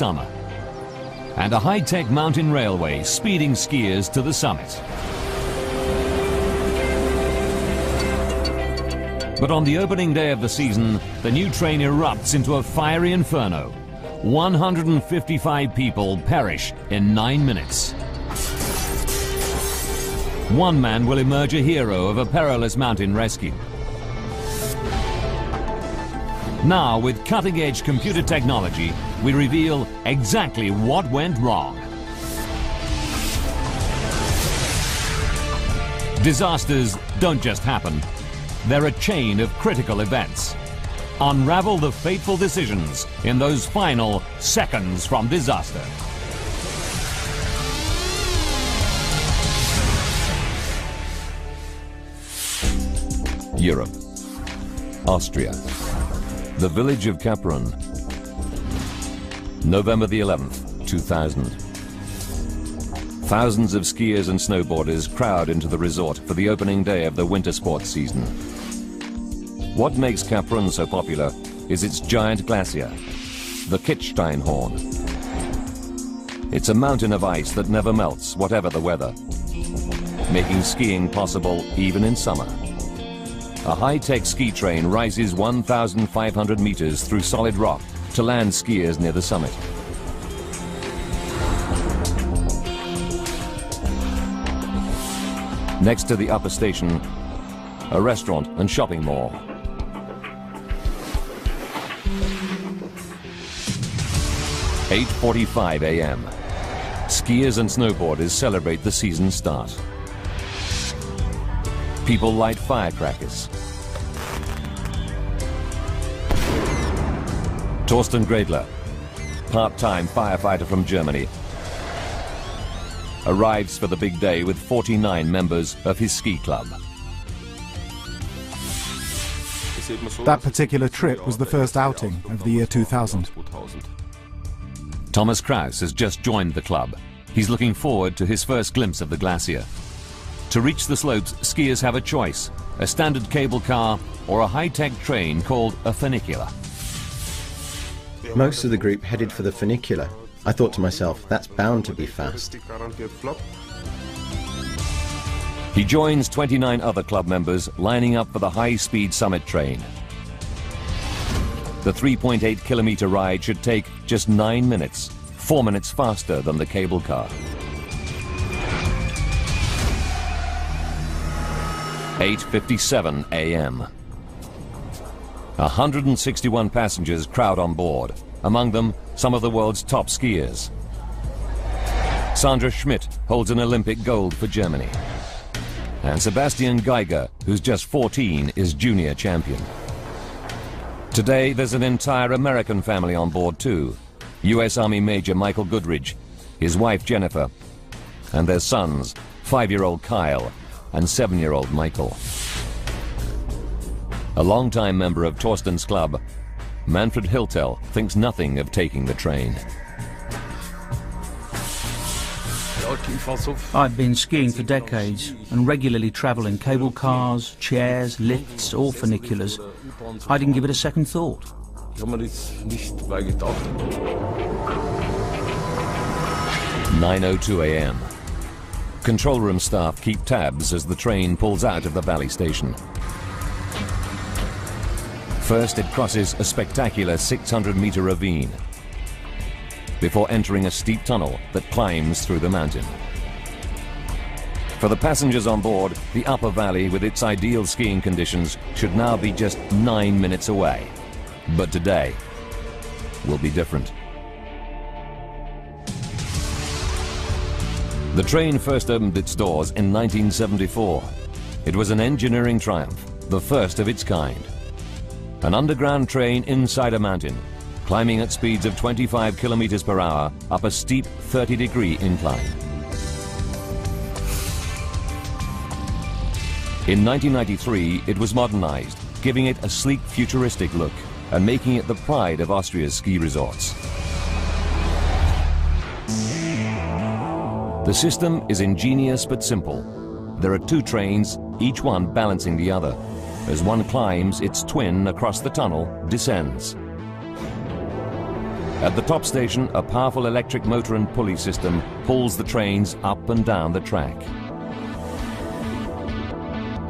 summer, and a high-tech mountain railway speeding skiers to the summit. But on the opening day of the season, the new train erupts into a fiery inferno. 155 people perish in 9 minutes. One man will emerge a hero of a perilous mountain rescue. Now, with cutting-edge computer technology, we reveal exactly what went wrong. Disasters don't just happen. They're a chain of critical events. Unravel the fateful decisions in those final seconds from disaster. Europe. Austria. The village of Capron. November the 11th, 2000. Thousands of skiers and snowboarders crowd into the resort for the opening day of the winter sports season. What makes Capron so popular is its giant glacier, the Kitzsteinhorn. It's a mountain of ice that never melts, whatever the weather, making skiing possible even in summer. A high-tech ski train rises 1,500 meters through solid rock to land skiers near the summit. Next to the upper station, a restaurant and shopping mall. "8:45 a.m. Skiers and snowboarders celebrate the season start. People light firecrackers. Torsten Gradler, part-time firefighter from Germany, arrives for the big day with 49 members of his ski club. That particular trip was the first outing of the year 2000. Thomas Kraus has just joined the club. He's looking forward to his first glimpse of the glacier. To reach the slopes, skiers have a choice: a standard cable car or a high-tech train called a funicular. Most of the group headed for the funicular. I thought to myself, that's bound to be fast. He joins 29 other club members lining up for the high-speed summit train. The 3.8-kilometer ride should take just 9 minutes, 4 minutes faster than the cable car. 8:57 a.m. 161 passengers crowd on board, among them some of the world's top skiers. Sandra Schmidt holds an Olympic gold for Germany. And Sebastian Geiger, who's just 14, is junior champion. Today there's an entire American family on board too. US Army Major Michael Goodridge, his wife Jennifer, and their sons, 5-year-old Kyle and 7-year-old Michael. A longtime member of Torsten's club, Manfred Hiltel, thinks nothing of taking the train. I've been skiing for decades and regularly travel in cable cars, chairs, lifts or funiculars. I didn't give it a second thought. 9:02 a.m. Control room staff keep tabs as the train pulls out of the valley station. First, it crosses a spectacular 600-meter ravine before entering a steep tunnel that climbs through the mountain. For the passengers on board, the upper valley with its ideal skiing conditions should now be just 9 minutes away. But today will be different. The train first opened its doors in 1974. It was an engineering triumph, the first of its kind. An underground train inside a mountain, climbing at speeds of 25 kilometers per hour up a steep 30-degree incline. In 1993, it was modernized, giving it a sleek, futuristic look and making it the pride of Austria's ski resorts. The system is ingenious but simple. There are 2 trains, each one balancing the other. As one climbs, its twin across the tunnel descends. At the top station, a powerful electric motor and pulley system pulls the trains up and down the track.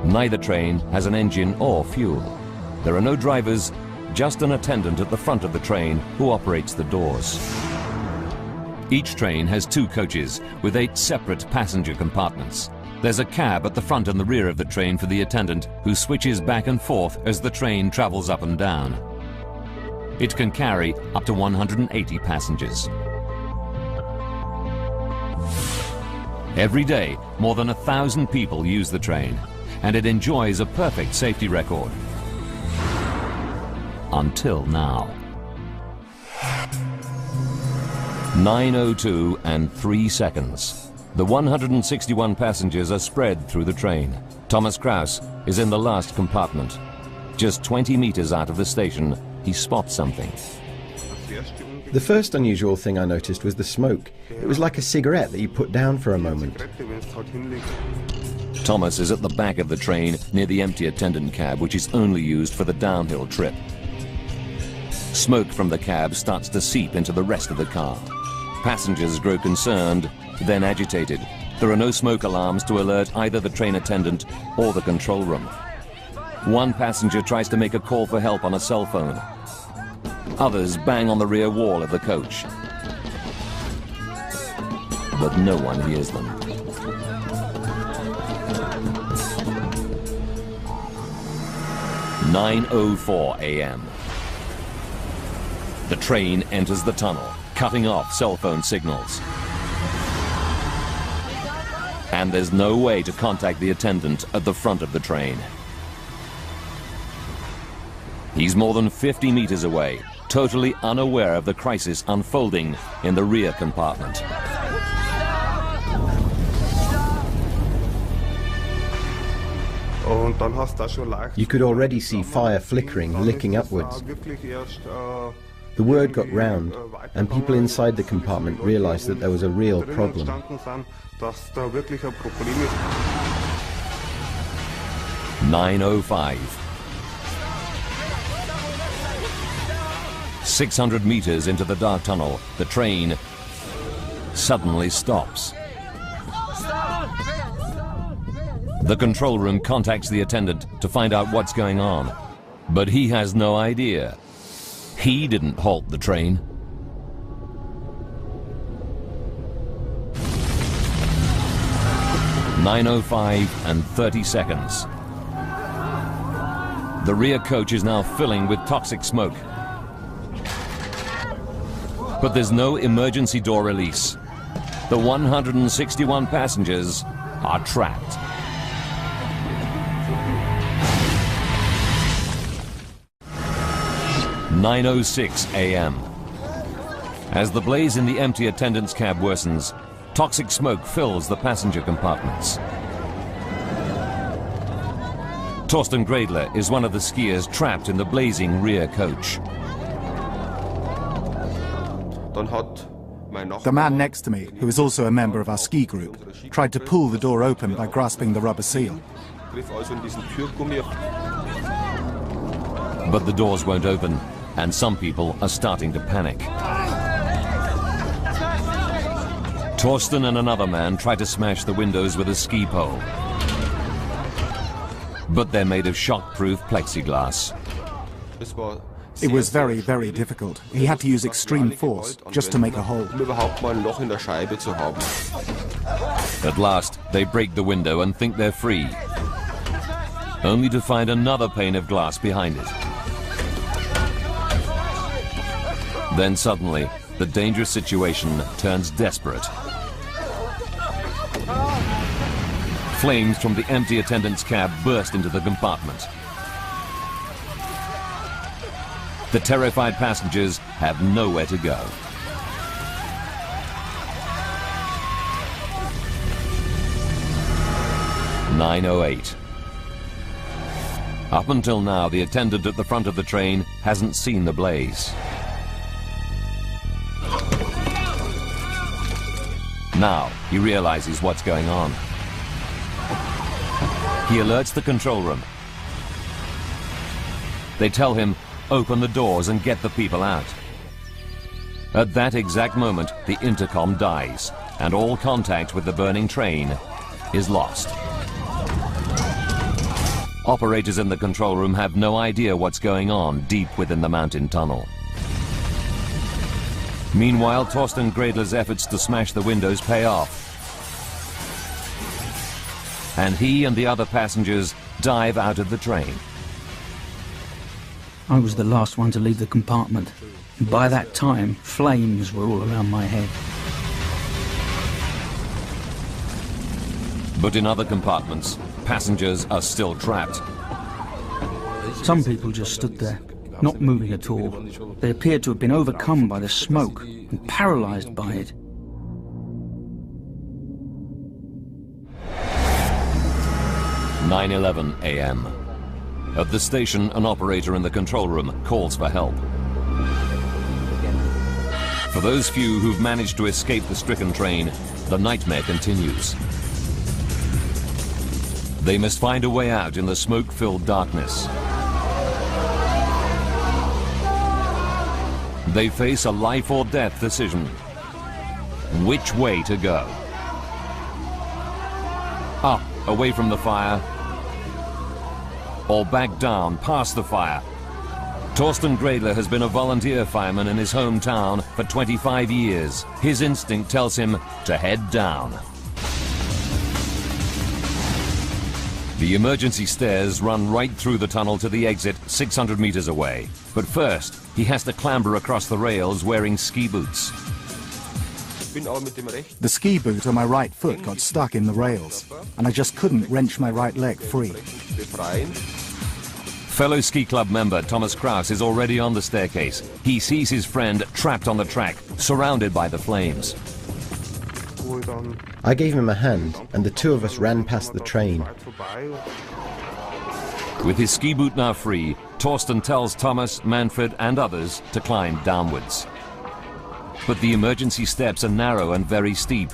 Neither train has an engine or fuel. There are no drivers, just an attendant at the front of the train who operates the doors. Each train has 2 coaches with 8 separate passenger compartments. There's a cab at the front and the rear of the train for the attendant who switches back and forth as the train travels up and down. It can carry up to 180 passengers. Every day, more than 1,000 people use the train, and it enjoys a perfect safety record. Until now. 9:02 and 3 seconds. The 161 passengers are spread through the train. Thomas Kraus is in the last compartment. Just 20 meters out of the station, he spots something. The first unusual thing I noticed was the smoke. It was like a cigarette that you put down for a moment. Thomas is at the back of the train near the empty attendant cab, which is only used for the downhill trip. Smoke from the cab starts to seep into the rest of the car. Passengers grow concerned, then agitated. There are no smoke alarms to alert either the train attendant or the control room. One passenger tries to make a call for help on a cell phone. Others bang on the rear wall of the coach. But no one hears them. "9:04 a.m. The train enters the tunnel, cutting off cell phone signals. And there's no way to contact the attendant at the front of the train. He's more than 50 meters away, totally unaware of the crisis unfolding in the rear compartment. You could already see fire flickering, licking upwards. The word got round, and people inside the compartment realized that there was a real problem. 9:05. 600 meters into the dark tunnel, the train suddenly stops. The control room contacts the attendant to find out what's going on, but he has no idea. He didn't halt the train. "9:05 and 30 seconds. The rear coach is now filling with toxic smoke. But there's no emergency door release. The 161 passengers are trapped. "9:06 a.m. As the blaze in the empty attendant's cab worsens, toxic smoke fills the passenger compartments. Torsten Gradler is one of the skiers trapped in the blazing rear coach. The man next to me, who is also a member of our ski group, tried to pull the door open by grasping the rubber seal. But the doors won't open, and some people are starting to panic. Torsten and another man try to smash the windows with a ski pole. But they're made of shock-proof plexiglass. It was very, very difficult. He had to use extreme force just to make a hole. At last, they break the window and think they're free, only to find another pane of glass behind it. Then suddenly, the dangerous situation turns desperate. Flames from the empty attendant's cab burst into the compartment. The terrified passengers have nowhere to go. "9:08. Up until now, the attendant at the front of the train hasn't seen the blaze. Now, he realizes what's going on. He alerts the control room. They tell him, open the doors and get the people out. At that exact moment, the intercom dies, and all contact with the burning train is lost. Operators in the control room have no idea what's going on deep within the mountain tunnel. Meanwhile, Torsten Gredler's efforts to smash the windows pay off, and he and the other passengers dive out of the train. I was the last one to leave the compartment. By that time, flames were all around my head. But in other compartments, passengers are still trapped. Some people just stood there, not moving at all. They appeared to have been overcome by the smoke and paralyzed by it. "9:11 a.m. At the station, an operator in the control room calls for help. For those few who've managed to escape the stricken train, the nightmare continues. They must find a way out in the smoke-filled darkness. They face a life or death decision. Which way to go? Up, away from the fire, or back down, past the fire? Torsten Gredler has been a volunteer fireman in his hometown for 25 years. His instinct tells him to head down. The emergency stairs run right through the tunnel to the exit 600 meters away. But first, he has to clamber across the rails wearing ski boots. The ski boot on my right foot got stuck in the rails, and I just couldn't wrench my right leg free. Fellow ski club member Thomas Kraus is already on the staircase. He sees his friend trapped on the track, surrounded by the flames. I gave him a hand, and the two of us ran past the train. With his ski boot now free, Torsten tells Thomas, Manfred and others to climb downwards. But the emergency steps are narrow and very steep,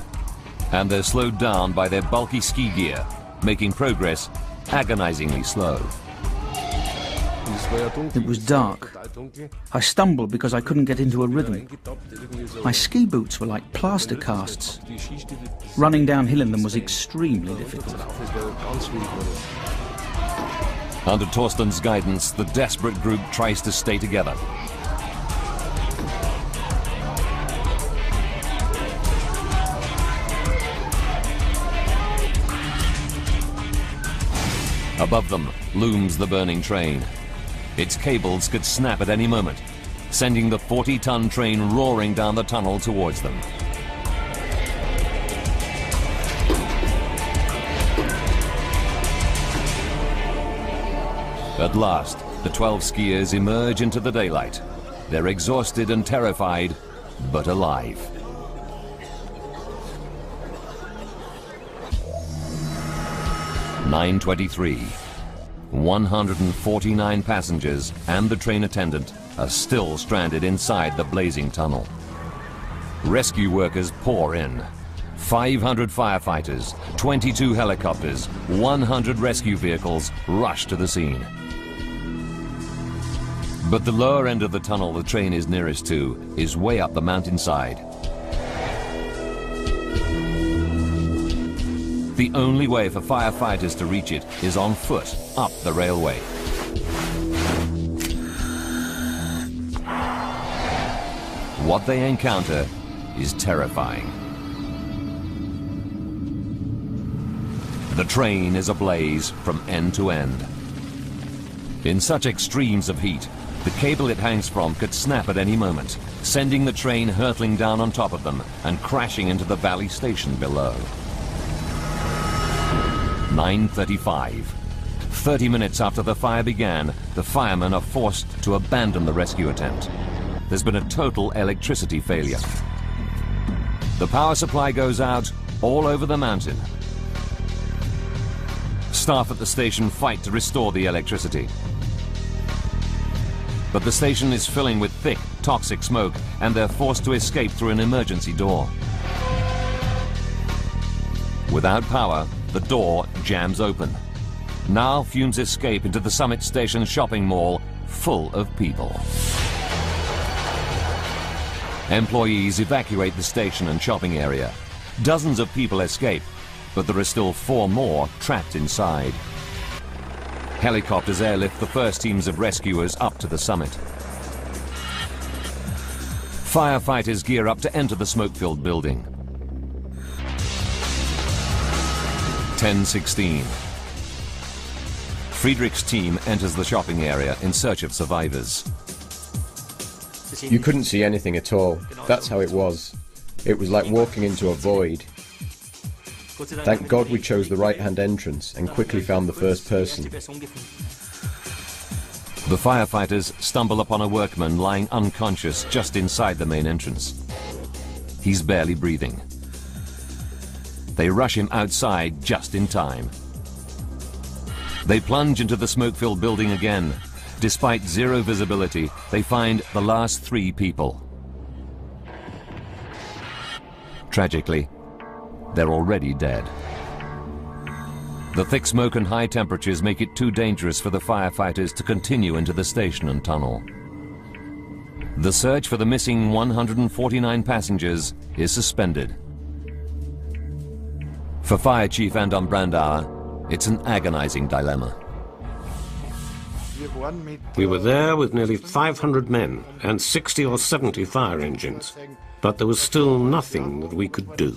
and they're slowed down by their bulky ski gear, making progress agonizingly slow. It was dark. I stumbled because I couldn't get into a rhythm. My ski boots were like plaster casts. Running downhill in them was extremely difficult. Under Torsten's guidance, the desperate group tries to stay together. Above them looms the burning train. Its cables could snap at any moment, sending the 40-ton train roaring down the tunnel towards them. At last, the 12 skiers emerge into the daylight. They're exhausted and terrified, but alive. "9:23. 149 passengers and the train attendant are still stranded inside the blazing tunnel. Rescue workers pour in. 500 firefighters, 22 helicopters, 100 rescue vehicles rush to the scene. But the lower end of the tunnel the train is nearest to is way up the mountainside. The only way for firefighters to reach it is on foot up the railway. What they encounter is terrifying. The train is ablaze from end to end. In such extremes of heat, the cable it hangs from could snap at any moment, sending the train hurtling down on top of them and crashing into the valley station below. 9:35. 30 minutes after the fire began, the firemen are forced to abandon the rescue attempt. There's been a total electricity failure. The power supply goes out all over the mountain. Staff at the station fight to restore the electricity. But the station is filling with thick, toxic smoke, and they're forced to escape through an emergency door. Without power, the door jams open. Now fumes escape into the Summit Station shopping mall, full of people. Employees evacuate the station and shopping area. Dozens of people escape, but there are still 4 more trapped inside. Helicopters airlift the first teams of rescuers up to the summit. Firefighters gear up to enter the smoke-filled building. 10:16. Friedrich's team enters the shopping area in search of survivors. You couldn't see anything at all. That's how it was. It was like walking into a void. Thank God we chose the right-hand entrance and quickly found the first person. The firefighters stumble upon a workman lying unconscious just inside the main entrance. He's barely breathing. They rush him outside just in time. They plunge into the smoke-filled building again. Despite zero visibility, they find the last 3 people. Tragically, they're already dead. The thick smoke and high temperatures make it too dangerous for the firefighters to continue into the station and tunnel. The search for the missing 149 passengers is suspended. For Fire Chief Anton Brandauer, it's an agonizing dilemma. We were there with nearly 500 men and 60 or 70 fire engines, but there was still nothing that we could do.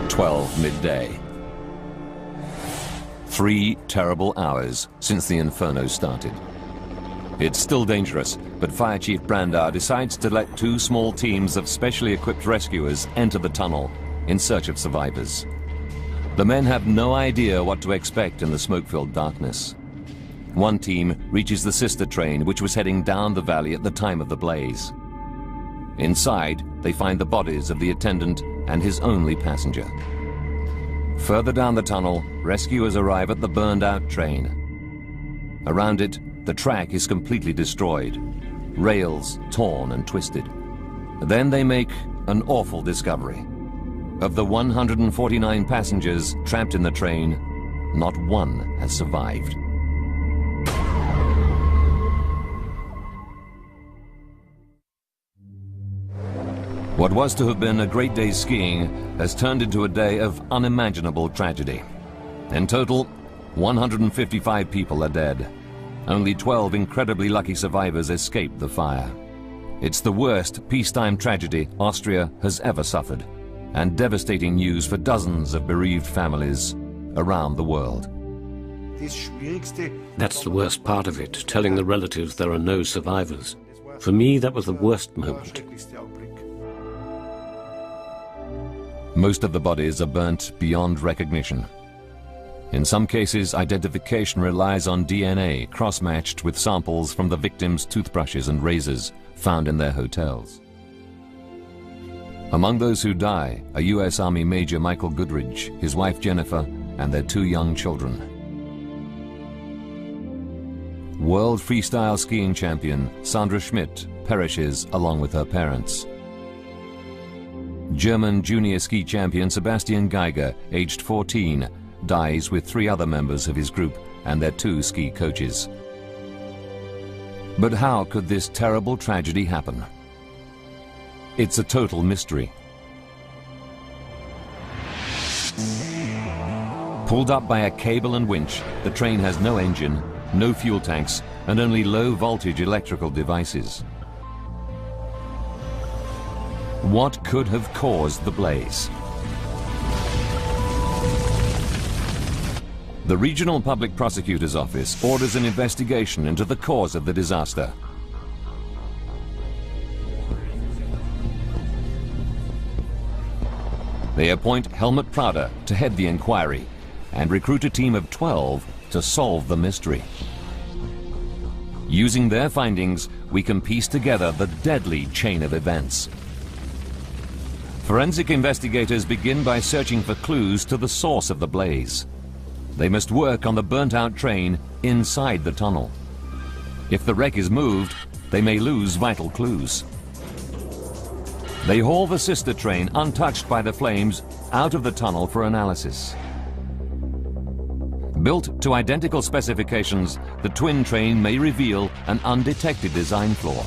12 midday. 3 terrible hours since the inferno started. It's still dangerous, but Fire Chief Brandauer decides to let 2 small teams of specially equipped rescuers enter the tunnel in search of survivors. The men have no idea what to expect in the smoke-filled darkness. One team reaches the sister train, which was heading down the valley at the time of the blaze. Inside, they find the bodies of the attendant and his only passenger. Further down the tunnel, rescuers arrive at the burned-out train. Around it, the track is completely destroyed, rails torn and twisted. Then they make an awful discovery. Of the 149 passengers trapped in the train, not one has survived. What was to have been a great day's skiing has turned into a day of unimaginable tragedy. In total, 155 people are dead. Only 12 incredibly lucky survivors escaped the fire. It's the worst peacetime tragedy Austria has ever suffered, and devastating news for dozens of bereaved families around the world. That's the worst part of it, telling the relatives there are no survivors. For me, that was the worst moment. Most of the bodies are burnt beyond recognition. In some cases, identification relies on DNA cross-matched with samples from the victims' toothbrushes and razors found in their hotels. Among those who die are U.S. Army Major Michael Goodridge, his wife Jennifer, and their 2 young children. World freestyle skiing champion Sandra Schmidt perishes along with her parents. German junior ski champion Sebastian Geiger, aged 14, dies with 3 other members of his group and their 2 ski coaches. But how could this terrible tragedy happen? It's a total mystery. Pulled up by a cable and winch, the train has no engine, no fuel tanks, and only low-voltage electrical devices. What could have caused the blaze? The Regional Public Prosecutor's Office orders an investigation into the cause of the disaster. They appoint Helmut Prader to head the inquiry and recruit a team of 12 to solve the mystery. Using their findings, we can piece together the deadly chain of events. Forensic investigators begin by searching for clues to the source of the blaze. They must work on the burnt-out train inside the tunnel. If the wreck is moved, they may lose vital clues. They haul the sister train, untouched by the flames, out of the tunnel for analysis. Built to identical specifications, the twin train may reveal an undetected design flaw.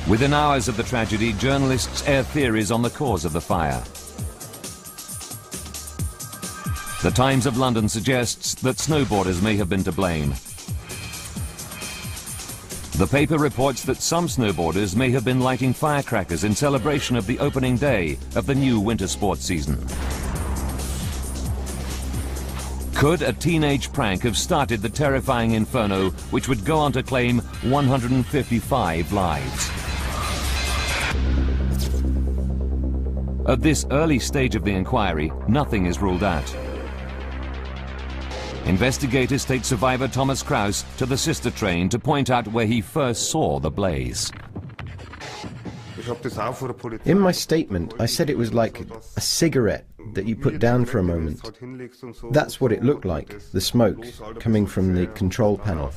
Within hours of the tragedy, journalists air theories on the cause of the fire. The Times of London suggests that snowboarders may have been to blame. The paper reports that some snowboarders may have been lighting firecrackers in celebration of the opening day of the new winter sports season. Could a teenage prank have started the terrifying inferno which would go on to claim 155 lives? At this early stage of the inquiry, nothing is ruled out. Investigators take survivor Thomas Kraus to the sister train to point out where he first saw the blaze. In my statement, I said it was like a cigarette that you put down for a moment. That's what it looked like, the smoke coming from the control panel.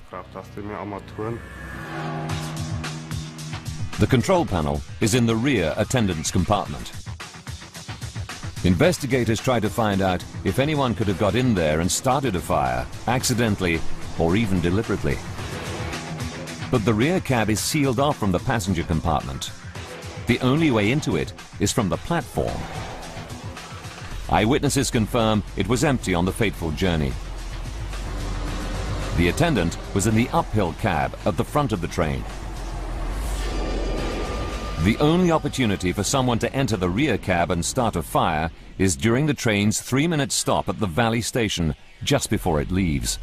The control panel is in the rear attendants compartment. Investigators try to find out if anyone could have got in there and started a fire, accidentally or even deliberately. But the rear cab is sealed off from the passenger compartment. The only way into it is from the platform. Eyewitnesses confirm it was empty on the fateful journey. The attendant was in the uphill cab at the front of the train. The only opportunity for someone to enter the rear cab and start a fire is during the train's 3-minute stop at the Valley station just before it leaves.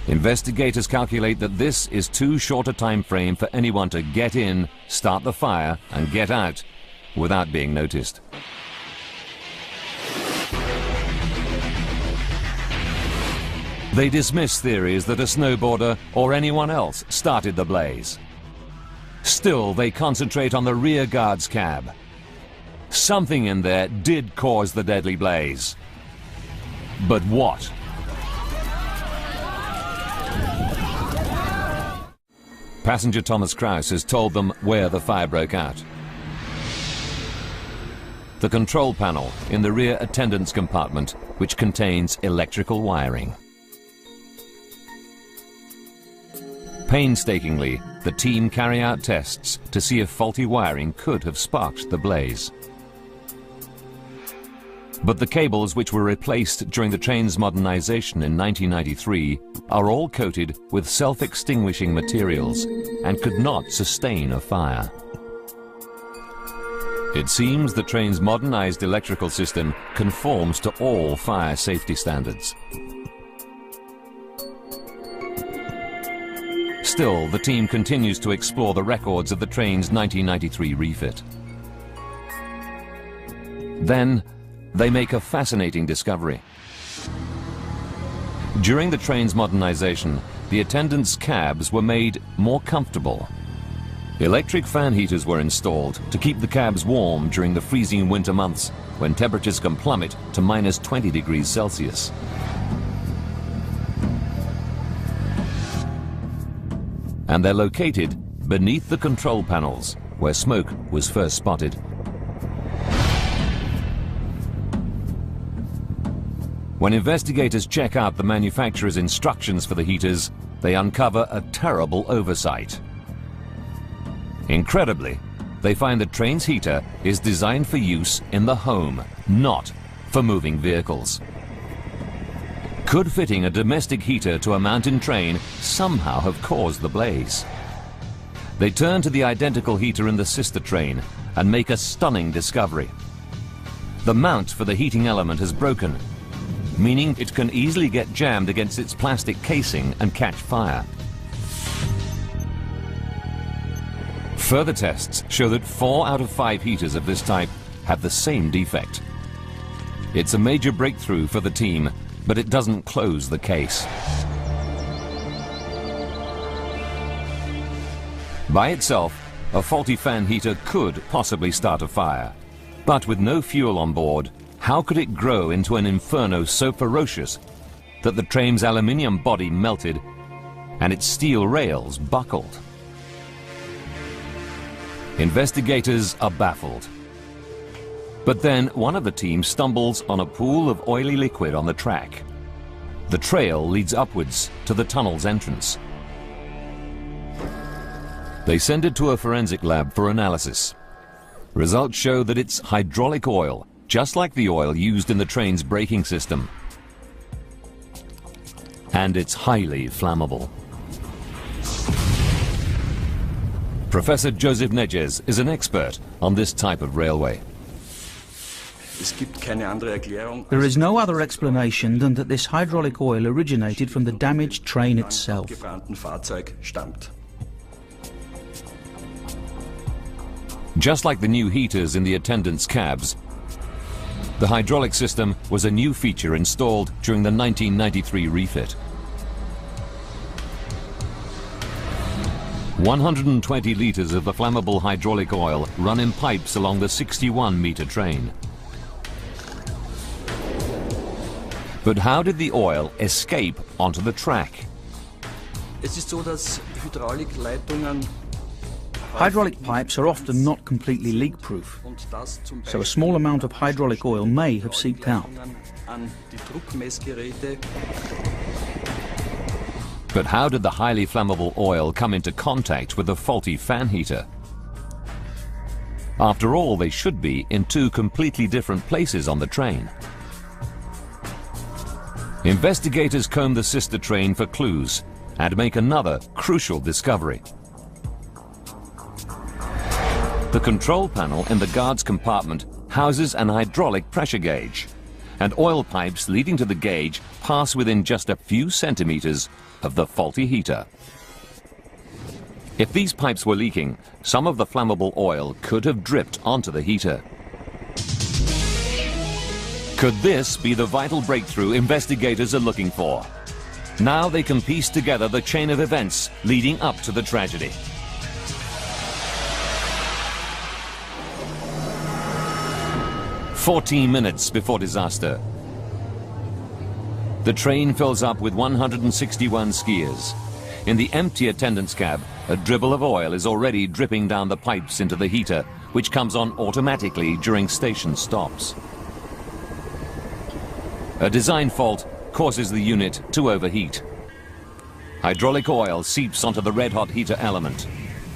Investigators calculate that this is too short a time frame for anyone to get in, start the fire and get out without being noticed. They dismiss theories that a snowboarder or anyone else started the blaze. Still, they concentrate on the rear guard's cab. Something in there did cause the deadly blaze. But what? Passenger Thomas Kraus has told them where the fire broke out. The control panel in the rear attendants compartment, which contains electrical wiring. Painstakingly, the team carry out tests to see if faulty wiring could have sparked the blaze. But the cables which were replaced during the train's modernization in 1993 are all coated with self-extinguishing materials and could not sustain a fire. It seems the train's modernized electrical system conforms to all fire safety standards. Still, the team continues to explore the records of the train's 1993 refit. Then, they make a fascinating discovery. During the train's modernization, the attendants' cabs were made more comfortable. Electric fan heaters were installed to keep the cabs warm during the freezing winter months, when temperatures can plummet to -20 degrees Celsius. And they're located beneath the control panels, where smoke was first spotted. When investigators check out the manufacturer's instructions for the heaters, they uncover a terrible oversight. Incredibly, they find the train's heater is designed for use in the home, not for moving vehicles. Could fitting a domestic heater to a mountain train somehow have caused the blaze? They turn to the identical heater in the sister train and make a stunning discovery. The mount for the heating element has broken, meaning it can easily get jammed against its plastic casing and catch fire. Further tests show that 4 out of 5 heaters of this type have the same defect. It's a major breakthrough for the team, but it doesn't close the case. By itself, a faulty fan heater could possibly start a fire. But with no fuel on board, how could it grow into an inferno so ferocious that the train's aluminium body melted and its steel rails buckled? Investigators are baffled. But then one of the team stumbles on a pool of oily liquid on the track. The trail leads upwards to the tunnel's entrance. They send it to a forensic lab for analysis. Results show that it's hydraulic oil, just like the oil used in the train's braking system. And it's highly flammable. Professor Joseph Nedges is an expert on this type of railway. There is no other explanation than that this hydraulic oil originated from the damaged train itself. Just like the new heaters in the attendants' cabs, the hydraulic system was a new feature installed during the 1993 refit. 120 litres of the flammable hydraulic oil run in pipes along the 61-metre train. But how did the oil escape onto the track? Hydraulic pipes are often not completely leak-proof, so a small amount of hydraulic oil may have seeped out. But how did the highly flammable oil come into contact with the faulty fan heater? After all, they should be in two completely different places on the train. Investigators comb the sister train for clues and make another crucial discovery. The control panel in the guard's compartment houses an hydraulic pressure gauge, and oil pipes leading to the gauge pass within just a few centimeters of the faulty heater. If these pipes were leaking, some of the flammable oil could have dripped onto the heater. Could this be the vital breakthrough investigators are looking for? Now they can piece together the chain of events leading up to the tragedy. "14 minutes before disaster. The train fills up with 161 skiers. In the empty attendance cab, a dribble of oil is already dripping down the pipes into the heater, which comes on automatically during station stops. A design fault causes the unit to overheat. Hydraulic oil seeps onto the red-hot heater element.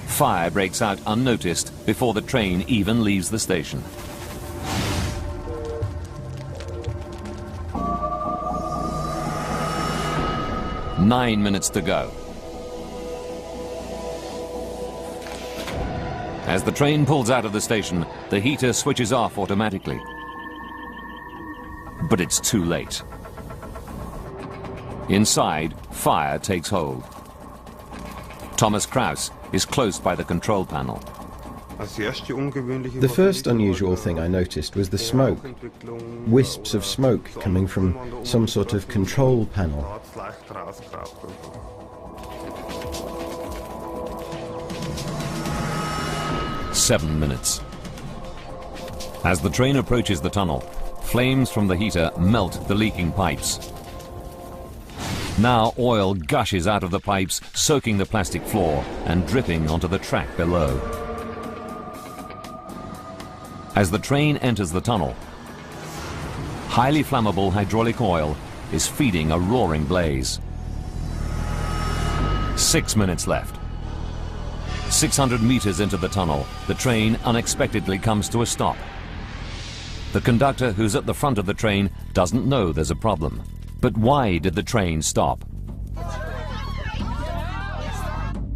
Fire breaks out unnoticed before the train even leaves the station. "9 minutes to go. As the train pulls out of the station, the heater switches off automatically. But it's too late. Inside, fire takes hold. Thomas Kraus is close by the control panel. The first unusual thing I noticed was the smoke. Wisps of smoke coming from some sort of control panel. "7 minutes. As the train approaches the tunnel, flames from the heater melt the leaking pipes. Now oil gushes out of the pipes, soaking the plastic floor and dripping onto the track below. As the train enters the tunnel, highly flammable hydraulic oil is feeding a roaring blaze. 6 minutes left. 600 meters into the tunnel, the train unexpectedly comes to a stop. The conductor who's at the front of the train doesn't know there's a problem. But why did the train stop?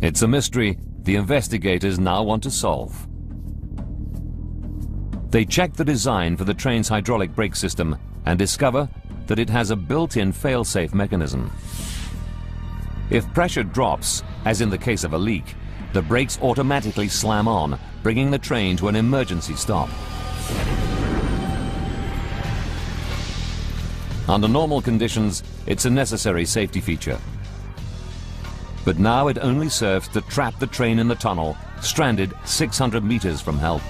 It's a mystery the investigators now want to solve. They check the design for the train's hydraulic brake system and discover that it has a built-in fail-safe mechanism. If pressure drops, as in the case of a leak, the brakes automatically slam on, bringing the train to an emergency stop. Under normal conditions, it's a necessary safety feature. But now it only serves to trap the train in the tunnel, stranded 600 meters from help.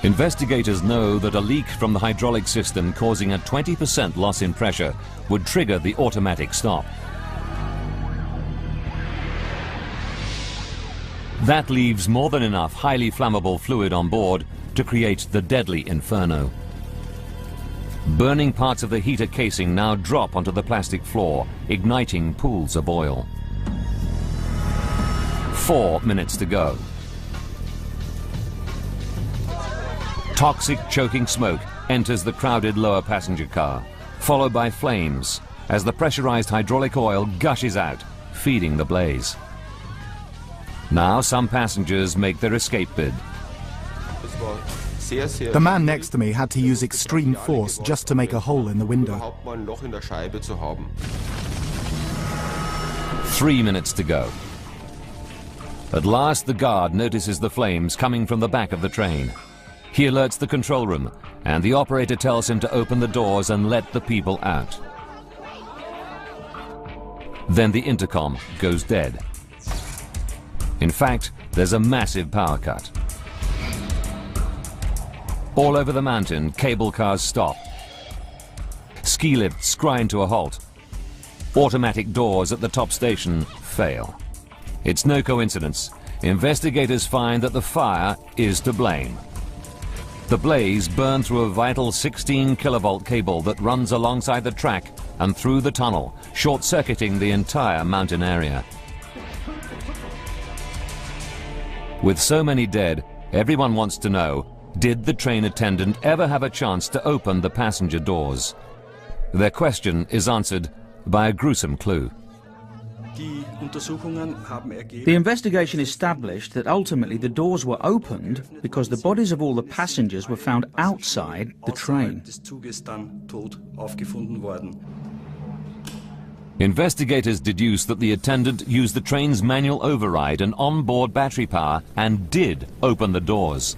Investigators know that a leak from the hydraulic system causing a 20% loss in pressure would trigger the automatic stop. That leaves more than enough highly flammable fluid on board to create the deadly inferno. Burning parts of the heater casing now drop onto the plastic floor, igniting pools of oil. 4 minutes to go. Toxic, choking smoke enters the crowded lower passenger car, followed by flames as the pressurized hydraulic oil gushes out, feeding the blaze. Now some passengers make their escape bid. The man next to me had to use extreme force just to make a hole in the window. 3 minutes to go. At last the guard notices the flames coming from the back of the train. He alerts the control room, and the operator tells him to open the doors and let the people out. Then the intercom goes dead. In fact, there's a massive power cut. All over the mountain, cable cars stop. Ski lifts grind to a halt. Automatic doors at the top station fail. It's no coincidence. Investigators find that the fire is to blame. The blaze burned through a vital 16 kilovolt cable that runs alongside the track and through the tunnel, short-circuiting the entire mountain area. With so many dead, everyone wants to know, did the train attendant ever have a chance to open the passenger doors? Their question is answered by a gruesome clue. The investigation established that ultimately the doors were opened because the bodies of all the passengers were found outside the train. Investigators deduce that the attendant used the train's manual override and onboard battery power and did open the doors.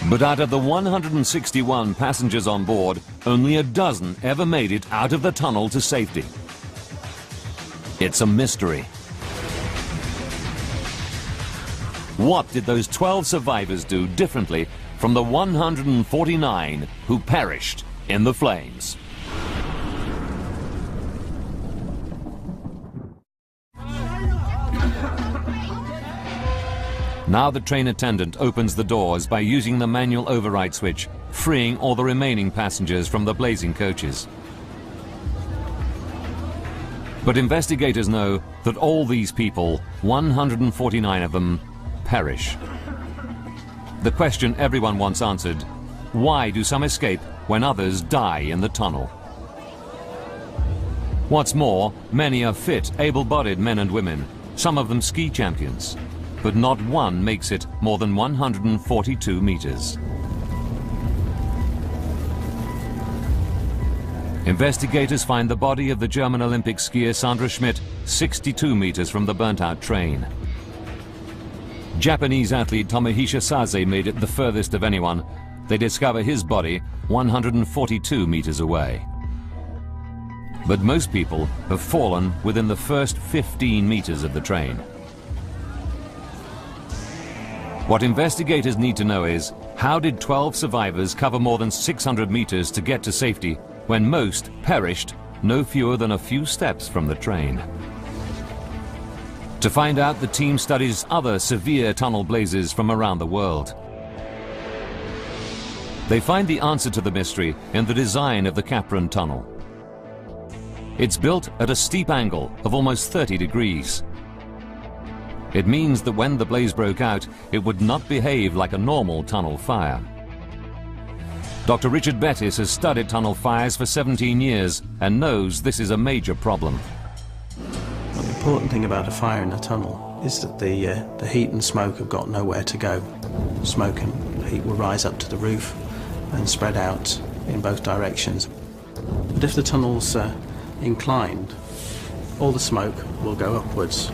But out of the 161 passengers on board, only a dozen ever made it out of the tunnel to safety. It's a mystery. What did those 12 survivors do differently from the 149 who perished in the flames? Now the train attendant opens the doors by using the manual override switch, freeing all the remaining passengers from the blazing coaches. But investigators know that all these people, 149 of them, perish. The question everyone wants answered: why do some escape when others die in the tunnel? What's more, many are fit, able-bodied men and women, some of them ski champions. But not one makes it more than 142 meters. Investigators find the body of the German Olympic skier Sandra Schmidt 62 meters from the burnt-out train. Japanese athlete Tomohisa Sase made it the furthest of anyone. They discover his body 142 meters away. But most people have fallen within the first 15 meters of the train. What investigators need to know is, how did 12 survivors cover more than 600 meters to get to safety when most perished no fewer than a few steps from the train? To find out, the team studies other severe tunnel blazes from around the world. They find the answer to the mystery in the design of the Capron tunnel. It's built at a steep angle of almost 30 degrees. It means that when the blaze broke out, it would not behave like a normal tunnel fire. Dr. Richard Bettis has studied tunnel fires for 17 years and knows this is a major problem. The important thing about a fire in a tunnel is that the heat and smoke have got nowhere to go. Smoke and heat will rise up to the roof and spread out in both directions. But if the tunnel's inclined, all the smoke will go upwards.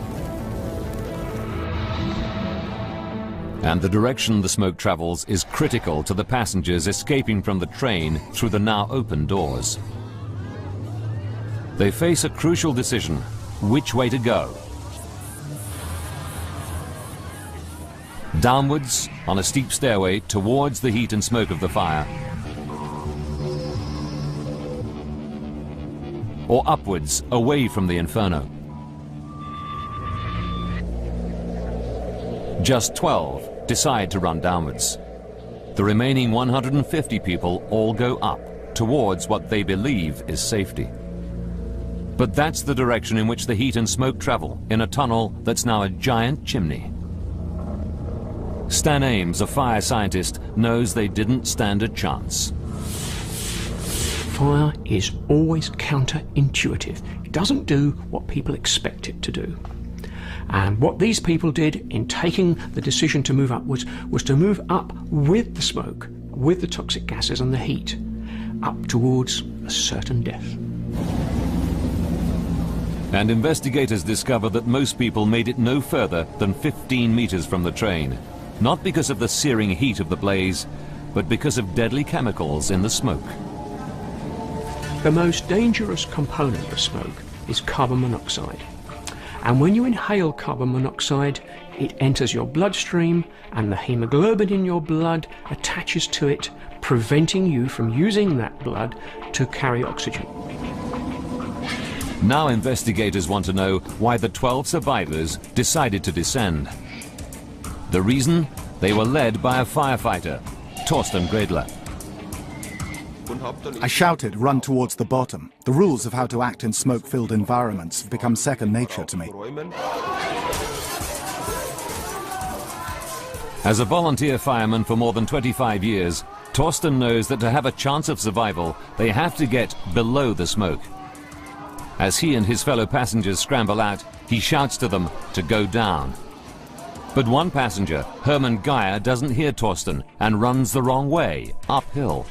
And the direction the smoke travels is critical to the passengers escaping from the train through the now open doors. They face a crucial decision: which way to go. Downwards on a steep stairway towards the heat and smoke of the fire, or upwards away from the inferno. Just 12 decide to run downwards. The remaining 150 people all go up towards what they believe is safety. But that's the direction in which the heat and smoke travel in a tunnel that's now a giant chimney. Stan Ames, a fire scientist, knows they didn't stand a chance. Fire is always counterintuitive. It doesn't do what people expect it to do. And what these people did in taking the decision to move upwards was to move up with the smoke, with the toxic gases and the heat, up towards a certain death. And investigators discover that most people made it no further than 15 meters from the train, not because of the searing heat of the blaze, but because of deadly chemicals in the smoke. The most dangerous component of smoke is carbon monoxide. And when you inhale carbon monoxide, it enters your bloodstream and the hemoglobin in your blood attaches to it, preventing you from using that blood to carry oxygen. Now investigators want to know why the 12 survivors decided to descend. The reason? They were led by a firefighter, Torsten Gredler. I shouted, "Run towards the bottom." The rules of how to act in smoke-filled environments have become second nature to me. As a volunteer fireman for more than 25 years, Torsten knows that to have a chance of survival, they have to get below the smoke. As he and his fellow passengers scramble out, he shouts to them to go down. But one passenger, Hermann Geyer, doesn't hear Torsten and runs the wrong way, uphill.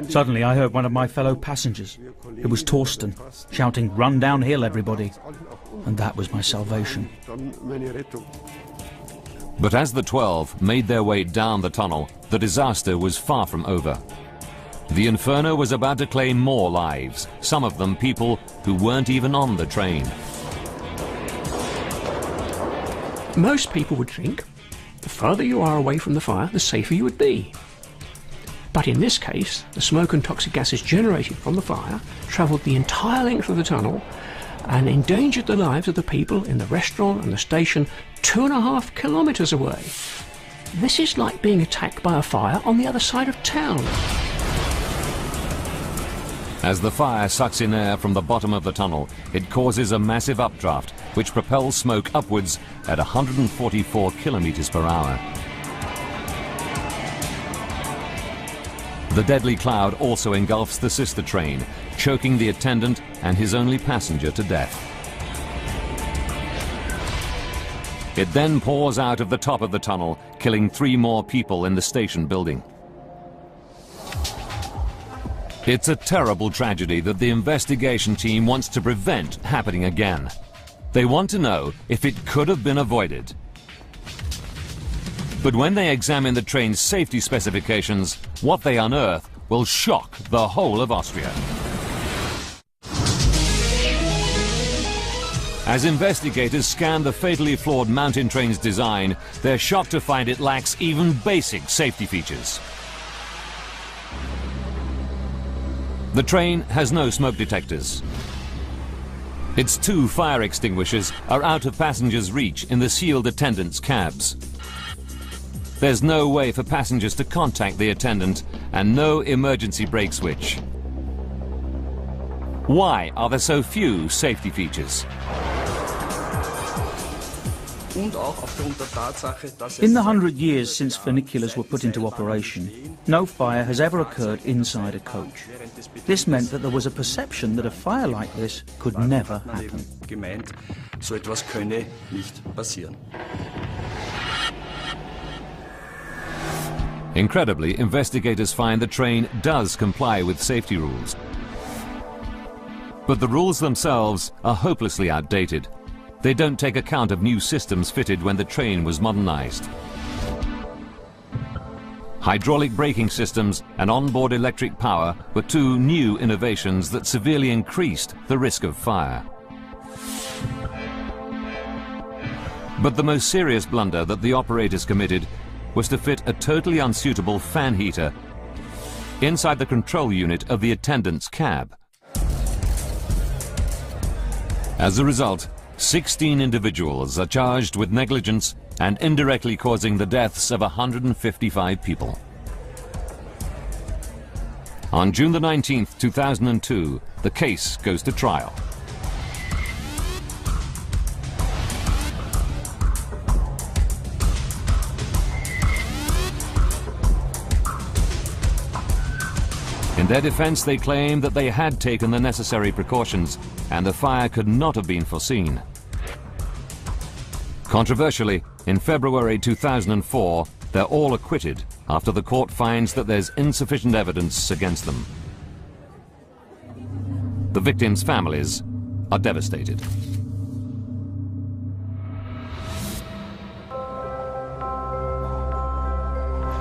Suddenly I heard one of my fellow passengers. It was Torsten, shouting, "Run downhill, everybody." And that was my salvation. But as the 12 made their way down the tunnel, the disaster was far from over. The inferno was about to claim more lives, some of them people who weren't even on the train. Most people would think the further you are away from the fire, the safer you would be. But in this case, the smoke and toxic gases generated from the fire travelled the entire length of the tunnel and endangered the lives of the people in the restaurant and the station 2.5 kilometres away. This is like being attacked by a fire on the other side of town. As the fire sucks in air from the bottom of the tunnel, it causes a massive updraft, which propels smoke upwards at 144 kilometers per hour. The deadly cloud also engulfs the sister train, choking the attendant and his only passenger to death. It then pours out of the top of the tunnel, killing 3 more people in the station building. It's a terrible tragedy that the investigation team wants to prevent happening again. They want to know if it could have been avoided. But when they examine the train's safety specifications, what they unearth will shock the whole of Austria. As investigators scan the fatally flawed mountain train's design, they're shocked to find it lacks even basic safety features. The train has no smoke detectors. Its 2 fire extinguishers are out of passengers' reach in the sealed attendants' cabs. There's no way for passengers to contact the attendant and no emergency brake switch. Why are there so few safety features? In the 100 years since funiculars were put into operation, no fire has ever occurred inside a coach. This meant that there was a perception that a fire like this could never happen. Incredibly, investigators find the train does comply with safety rules. But the rules themselves are hopelessly outdated. They don't take account of new systems fitted when the train was modernized. Hydraulic braking systems and onboard electric power were 2 new innovations that severely increased the risk of fire. But the most serious blunder that the operators committed was to fit a totally unsuitable fan heater inside the control unit of the attendant's cab. As a result, 16 individuals are charged with negligence and indirectly causing the deaths of 155 people. On June the 19th, 2002, the case goes to trial. In their defense, they claim that they had taken the necessary precautions and the fire could not have been foreseen. Controversially, in February 2004, they're all acquitted after the court finds that there's insufficient evidence against them. The victims' families are devastated.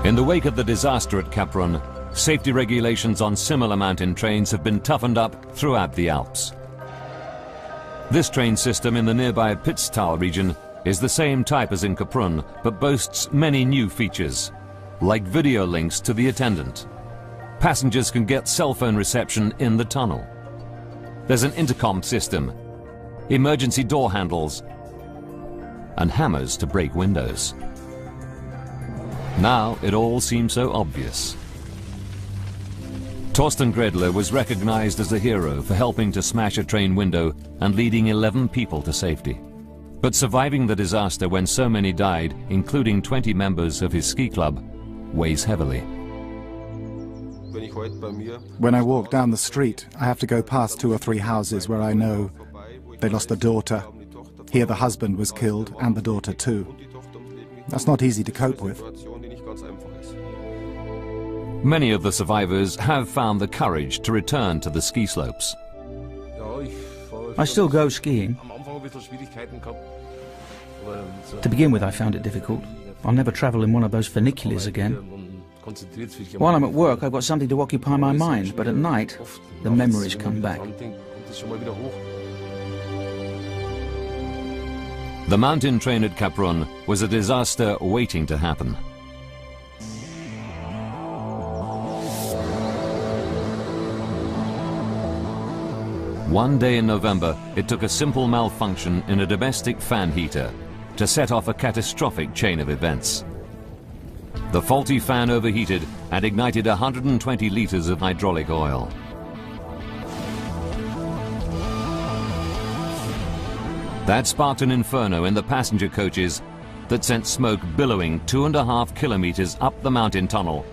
In the wake of the disaster at Kaprun, safety regulations on similar mountain trains have been toughened up throughout the Alps. This train system in the nearby Pitztal region is the same type as in Kaprun, but boasts many new features, like video links to the attendant. Passengers can get cell phone reception in the tunnel. There's an intercom system, emergency door handles, and hammers to break windows. Now it all seems so obvious. Torsten Gredler was recognized as a hero for helping to smash a train window and leading 11 people to safety. But surviving the disaster when so many died, including 20 members of his ski club, weighs heavily. When I walk down the street, I have to go past 2 or 3 houses where I know they lost a daughter. Here the husband was killed, and the daughter too. That's not easy to cope with. Many of the survivors have found the courage to return to the ski slopes. I still go skiing. To begin with, I found it difficult. I'll never travel in one of those funiculars again. While I'm at work, I've got something to occupy my mind, but at night, the memories come back. The mountain train at Kaprun was a disaster waiting to happen. One day in November, it took a simple malfunction in a domestic fan heater to set off a catastrophic chain of events. The faulty fan overheated and ignited 120 liters of hydraulic oil. That sparked an inferno in the passenger coaches that sent smoke billowing 2.5 kilometers up the mountain tunnel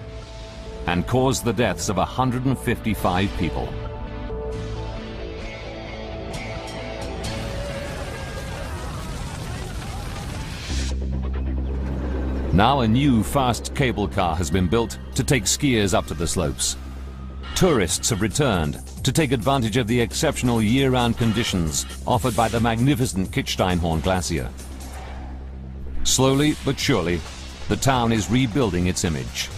and caused the deaths of 155 people. Now a new fast cable car has been built to take skiers up to the slopes. Tourists have returned to take advantage of the exceptional year-round conditions offered by the magnificent Kitzsteinhorn Glacier. Slowly but surely, the town is rebuilding its image.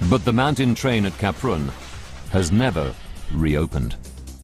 But the mountain train at Kaprun has never reopened.